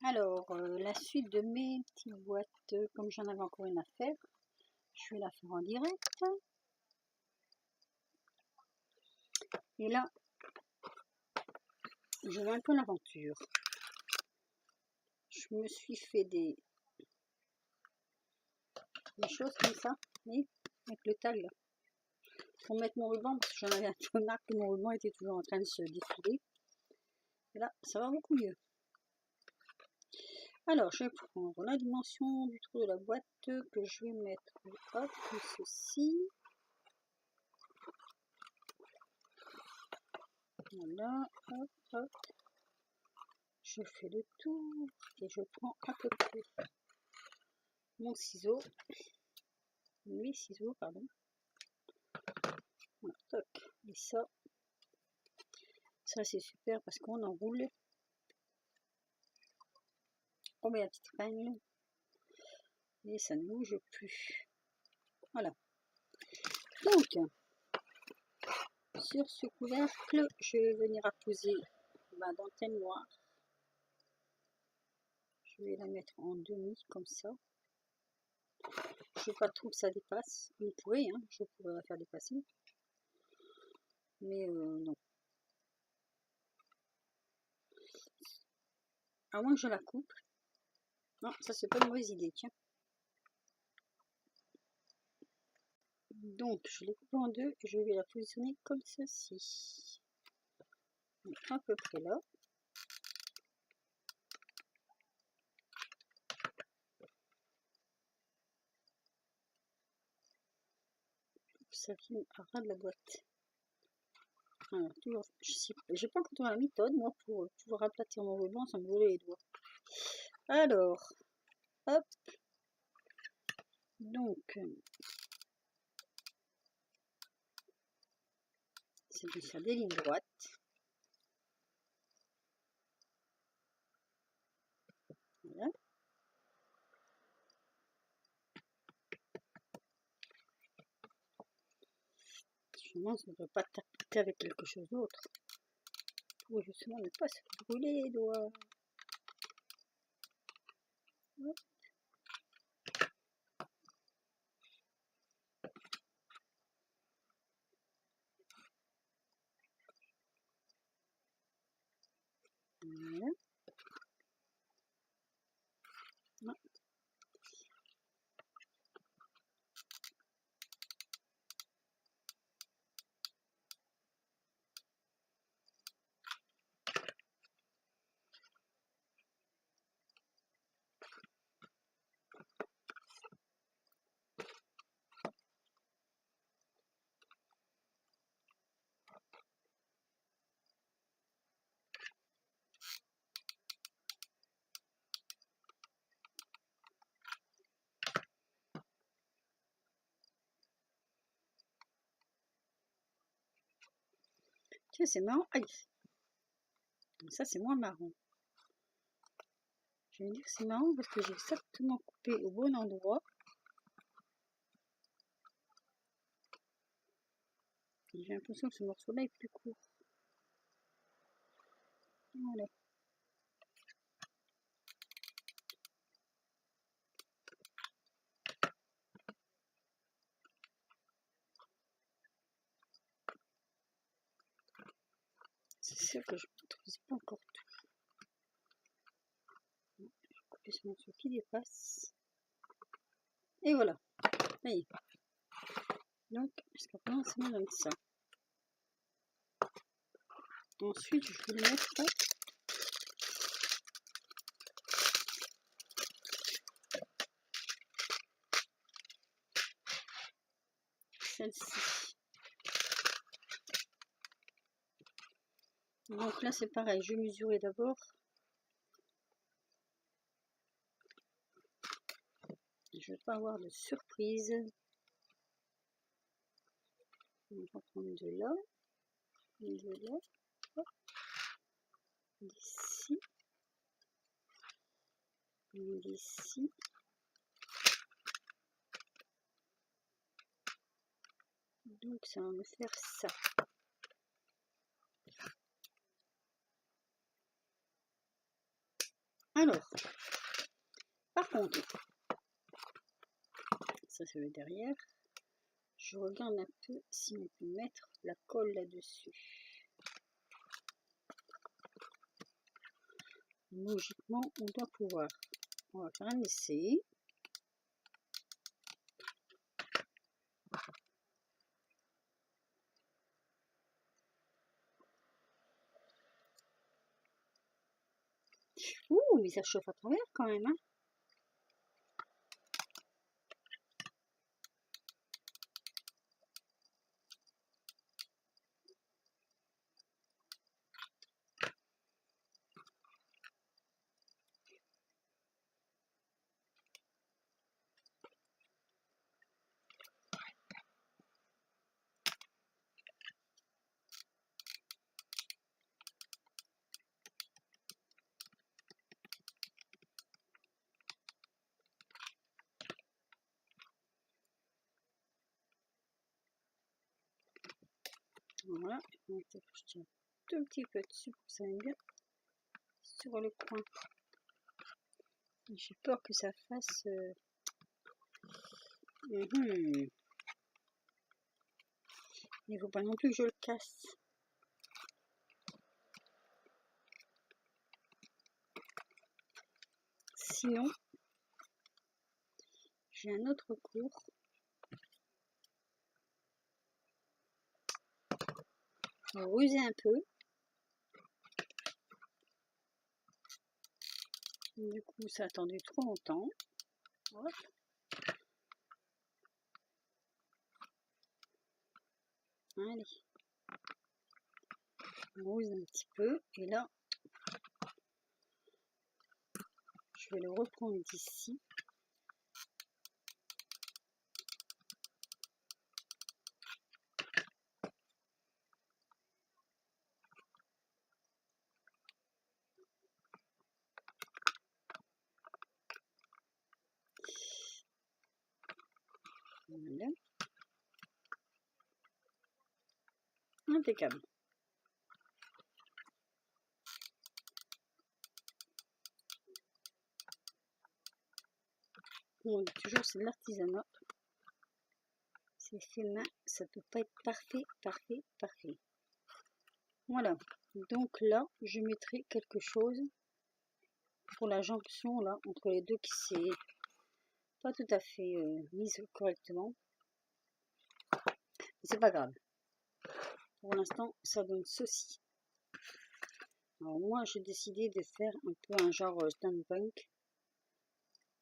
Alors, la suite de mes petites boîtes, comme j'en avais encore une à faire, je vais la faire en direct. Et là, je vais un peu l'aventure. Je me suis fait des choses comme ça, oui, avec le tag là, pour mettre mon ruban, parce que j'en avais un peu marre que mon ruban était toujours en train de se défiler. Et là, ça va beaucoup mieux. Alors, je vais prendre la dimension du trou de la boîte que je vais mettre, hop, comme ceci. Voilà, hop, hop. Je fais le tour et je prends à peu près mon ciseau, mes ciseaux, pardon. Voilà, toc. Et ça c'est super parce qu'on enroule. On met la petite épingle et ça ne bouge plus. Voilà. Donc, sur ce couvercle, je vais venir apposer ma dentelle noire. Je vais la mettre en demi comme ça. Je veux pas trop que ça dépasse. Vous pourrez, hein, je pourrais la faire dépasser. Mais non. À moins que je la coupe. Non, ça c'est pas une mauvaise idée, tiens. Donc, je l'ai coupée en deux et je vais la positionner comme ceci. Donc, à peu près là. Ça vient à ras de la boîte. Alors, toujours, j'ai pas encore la méthode, moi, pour pouvoir aplatir mon ruban sans me brûler les doigts. Alors, hop. Donc, c'est de faire des lignes droites. Voilà. Je pense qu'on ne peut pas taper avec quelque chose d'autre pour justement ne pas se brûler les doigts. Hop. Voilà. Non. Tiens, c'est marrant. Aïe. Ça, c'est moins marrant. Je vais dire que c'est marrant parce que j'ai exactement coupé au bon endroit. J'ai l'impression que ce morceau-là est plus court. Voilà. C'est sûr que je ne maîtrise pas encore tout. Je vais couper ce morceau qui dépasse. Et voilà. Ça y est. Donc, jusqu'à présent, c'est bien comme ça. Ensuite, je vais le mettre celle-ci. Donc là, c'est pareil. Je vais mesurer d'abord. Je ne vais pas avoir de surprise. On va prendre de là. De là. D'ici. D'ici. Donc ça va me faire ça. Alors, par contre, ça c'est le derrière. Je regarde un peu si on peut mettre la colle là-dessus. Logiquement, on doit pouvoir. On va faire un essai. Ouh, mais ça chauffe à travers quand même, hein. Voilà, on va ajouter un tout petit peu dessus pour que ça aille bien sur le coin. J'ai peur que ça fasse... Il ne faut pas non plus que je le casse. Sinon, j'ai un autre cours. On va ruser un peu. Du coup, ça a attendu trop longtemps. Hop. Allez. On ruse un petit peu. Et là, je vais le reprendre d'ici. Voilà. Impeccable. On dit toujours c'est de l'artisanat. C'est fait main, ça peut pas être parfait, parfait, parfait. Voilà. Donc là, je mettrai quelque chose pour la jonction là entre les deux qui s'est pas tout à fait mise correctement. C'est pas grave. Pour l'instant, ça donne ceci. Alors moi, j'ai décidé de faire un peu un genre steampunk.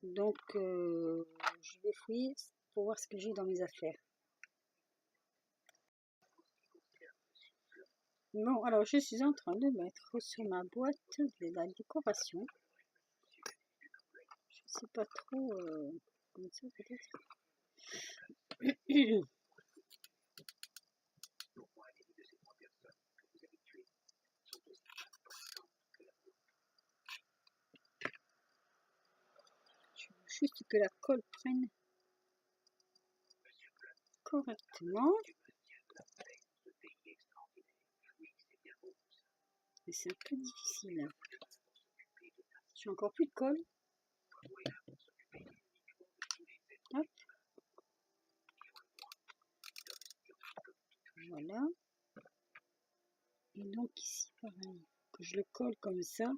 Donc, je vais fouiller pour voir ce que j'ai dans mes affaires. Bon, alors je suis en train de mettre sur ma boîte de la décoration. Je sais pas trop, comme ça peut-être. Je veux juste que la colle prenne correctement. Mais c'est un peu difficile. J'ai encore plus de colle. Hop. Voilà. Et donc ici, pareil. Que je le colle comme ça.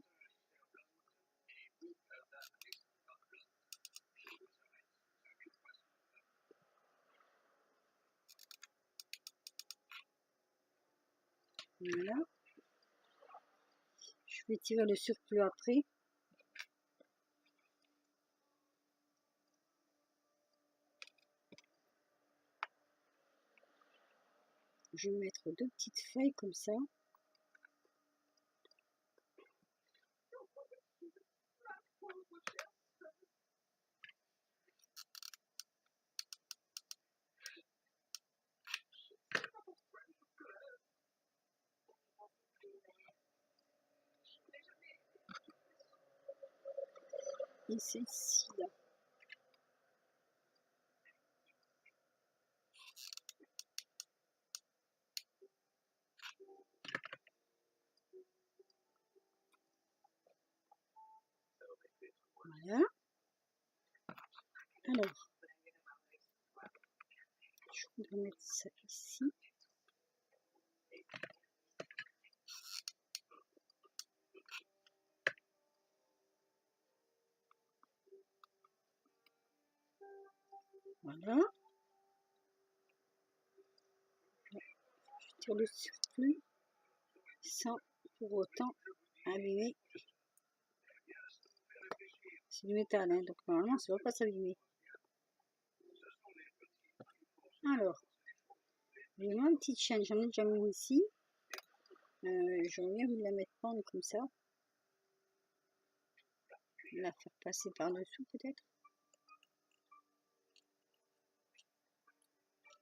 Voilà. Je vais tirer le surplus après. Je vais mettre deux petites feuilles comme ça. Et celle-ci là. Voilà. Alors, je voudrais mettre ça ici. Voilà. Je tire le surplus sans pour autant abîmer. C'est du métal, hein, donc normalement ça ne va pas s'abîmer. Alors, j'ai mis une petite chaîne, j'en ai déjà mis ici. J'aurais bien voulu la mettre pendre comme ça. La faire passer par-dessous peut-être.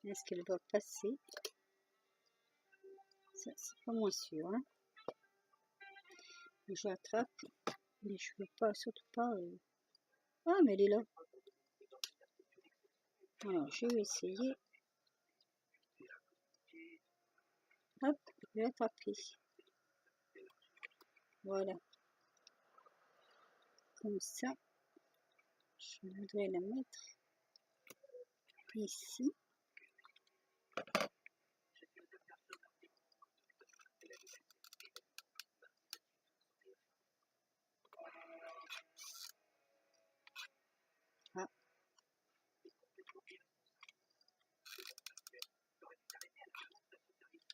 Est-ce qu'elle va passer? Ça, c'est pas moins sûr. Hein. Je l'attrape, mais je ne veux pas, surtout pas. Ah, mais elle est là. Alors, je vais essayer. Hop, je vais l'attraper. Voilà. Comme ça. Je voudrais la mettre ici. Ah.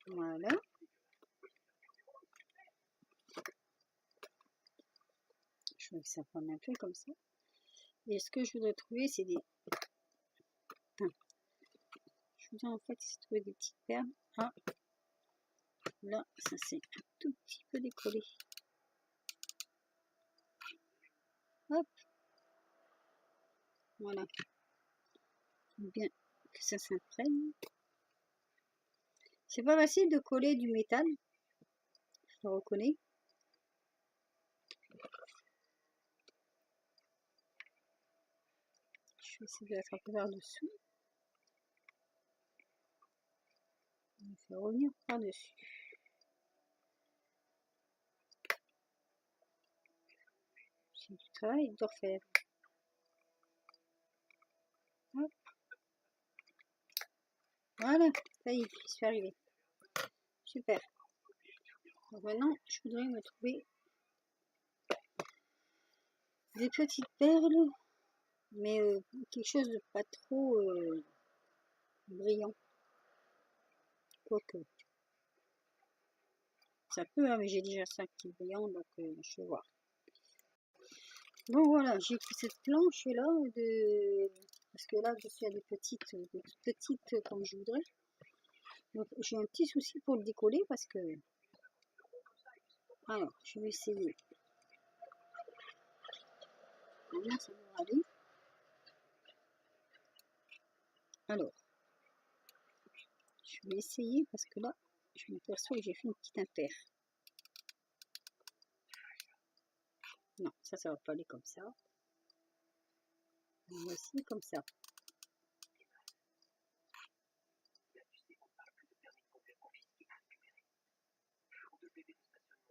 Voilà. Je veux que ça prenne un peu comme ça. Et ce que je voudrais trouver, c'est des... Je voudrais en fait trouver des petites perles. Ah, là, ça c'est un tout petit peu décollé. Hop. Voilà. Bien que ça s'imprègne. C'est pas facile de coller du métal. Je le reconnais. Je vais essayer de l'attraper par-dessous. On va faire revenir par-dessus. C'est du travail d'orfèvre. Hop. Voilà, ça y est, je suis arrivée. Super. Donc maintenant, je voudrais me trouver des petites perles, mais quelque chose de pas trop brillant. Quoique. Ça peut, hein, mais j'ai déjà 5 qui est brillant, donc je vais voir. Bon voilà, j'ai pris cette planche là, parce que là dessus il y a des petites comme je voudrais. Donc j'ai un petit souci pour le décoller parce que... Alors, je vais essayer. Là, ça va aller. Alors, je vais essayer parce que là, je m'aperçois que j'ai fait une petite impaire. Non, ça va pas aller comme ça. Voici comme ça.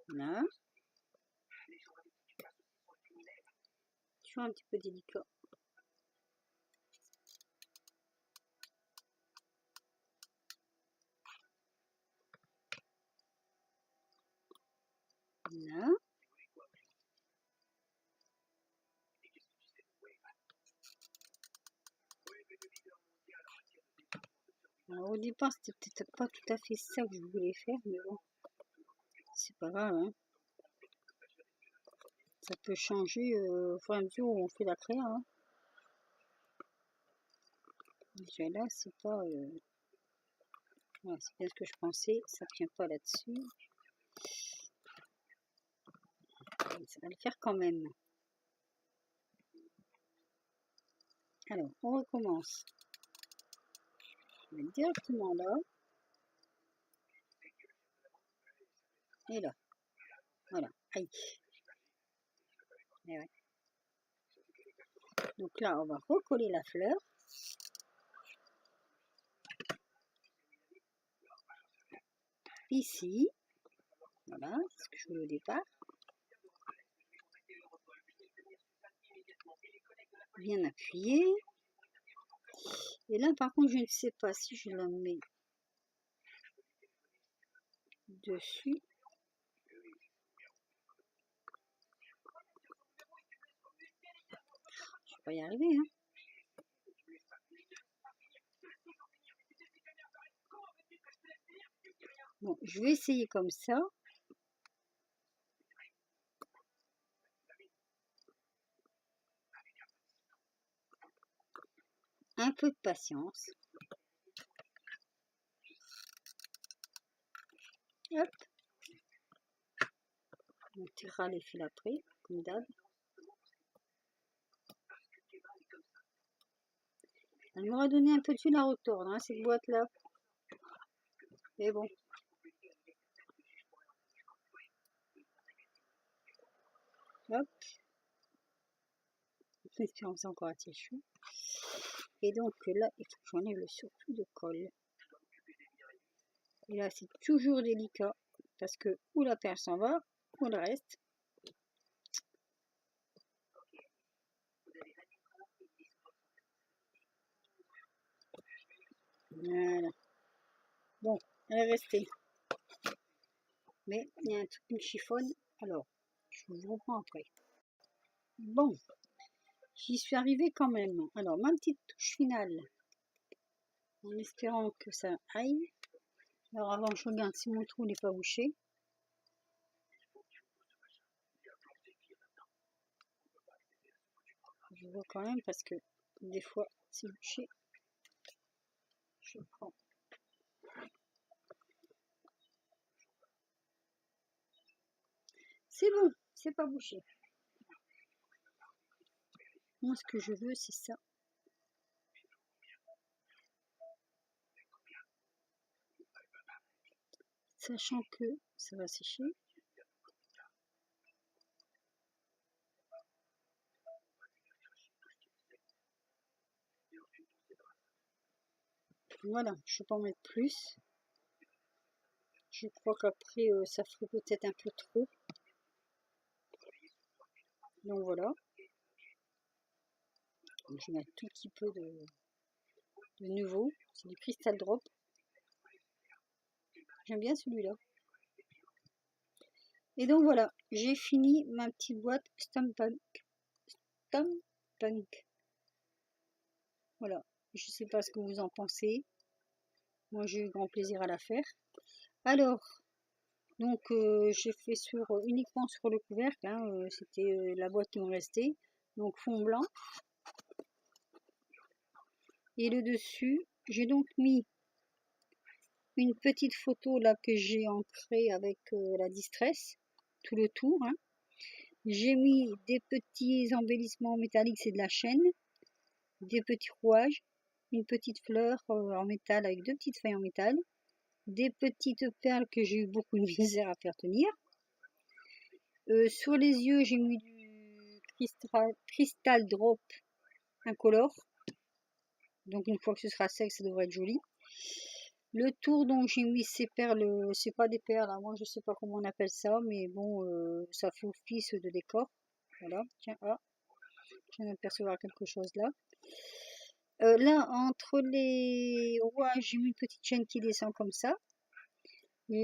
Là. Toujours un petit peu délicat. Là. Alors au départ, c'était peut-être pas tout à fait ça que je voulais faire, mais bon, c'est pas grave, hein. Ça peut changer au fur et à mesure où on fait la créa, hein. Déjà là, c'est pas... Voilà, c'est bien ce que je pensais, ça tient pas là-dessus. Ça va le faire quand même. Alors, on recommence. Je vais directement là. Et là. Voilà. Aïe. Et ouais. Donc là, on va recoller la fleur. Ici. Voilà, c'est ce que je voulais au départ. bien appuyé. Et là, par contre, je ne sais pas si je la mets dessus. Je vais pas y arriver, hein. Bon, je vais essayer comme ça. Un peu de patience. Hop. On tirera les fils après, comme d'hab. Elle m'aura donné un peu de fil à retordre, hein, cette boîte-là. Mais bon. Hop. Espérons que c'est encore assez chaud. Et donc là, il faut que j'enlève le surplus de colle. Et là, c'est toujours délicat parce que ou la perle s'en va, ou le reste. Voilà. Bon, elle est restée. Mais il y a un truc qui me chiffonne. Alors, je vous reprends après. Bon, j'y suis arrivée quand même. Alors, ma petite touche finale. En espérant que ça aille. Alors avant, je regarde si mon trou n'est pas bouché. Je vois quand même parce que des fois, c'est bouché. Je prends. C'est bon, c'est pas bouché. Moi, ce que je veux, c'est ça. Sachant que ça va sécher. Voilà, je peux en mettre plus. Je crois qu'après, ça ferait peut-être un peu trop. Donc voilà. Je mets un tout petit peu de nouveau. C'est du Crystal Drop. J'aime bien celui-là. Et donc voilà, j'ai fini ma petite boîte Stampunk. Voilà, je sais pas ce que vous en pensez. Moi, j'ai eu grand plaisir à la faire. Alors, donc j'ai fait uniquement sur le couvercle. Hein, c'était la boîte qui me restait. Donc fond blanc. Et le dessus, j'ai donc mis une petite photo là que j'ai ancrée avec la distress, tout le tour. Hein. J'ai mis des petits embellissements métalliques, c'est de la chaîne, des petits rouages, une petite fleur en métal avec deux petites feuilles en métal, des petites perles que j'ai eu beaucoup de misère à faire tenir. Sur les yeux, j'ai mis du Crystal Drop incolore. Donc une fois que ce sera sec, ça devrait être joli. Le tour, donc j'ai mis ces perles, c'est pas des perles, hein, moi je sais pas comment on appelle ça, mais bon, ça fait office de décor. Voilà, tiens, ah, je viens d'apercevoir quelque chose là. Là, entre les rouages, j'ai mis une petite chaîne qui descend comme ça. Sur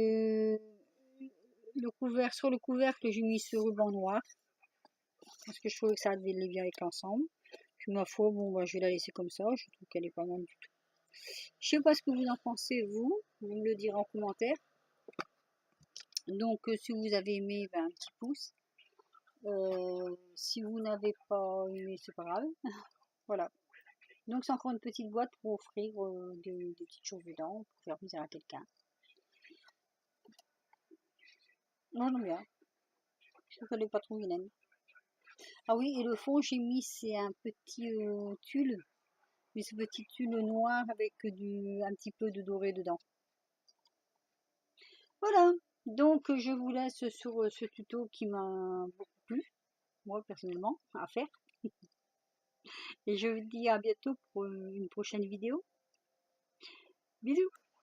le couvercle, j'ai mis ce ruban noir. Parce que je trouvais que ça allait bien avec l'ensemble. Puis ma foi, bon, bah, je vais la laisser comme ça. Je trouve qu'elle est pas mal du tout. Je sais pas ce que vous en pensez, vous. Vous me le direz en commentaire. Donc, si vous avez aimé, ben, un petit pouce. Si vous n'avez pas aimé, c'est pas grave. Voilà. Donc, c'est encore une petite boîte pour offrir des petites choses dedans, pour faire plaisir à quelqu'un. Moi, j'aime bien. Je trouve qu'elle n'est pas trop vilaine. Ah oui, et le fond, j'ai mis, c'est un petit tulle. Mais ce petit tulle noir avec un petit peu de doré dedans. Voilà, donc je vous laisse sur ce tuto qui m'a beaucoup plu, moi personnellement, à faire. Et je vous dis à bientôt pour une prochaine vidéo. Bisous!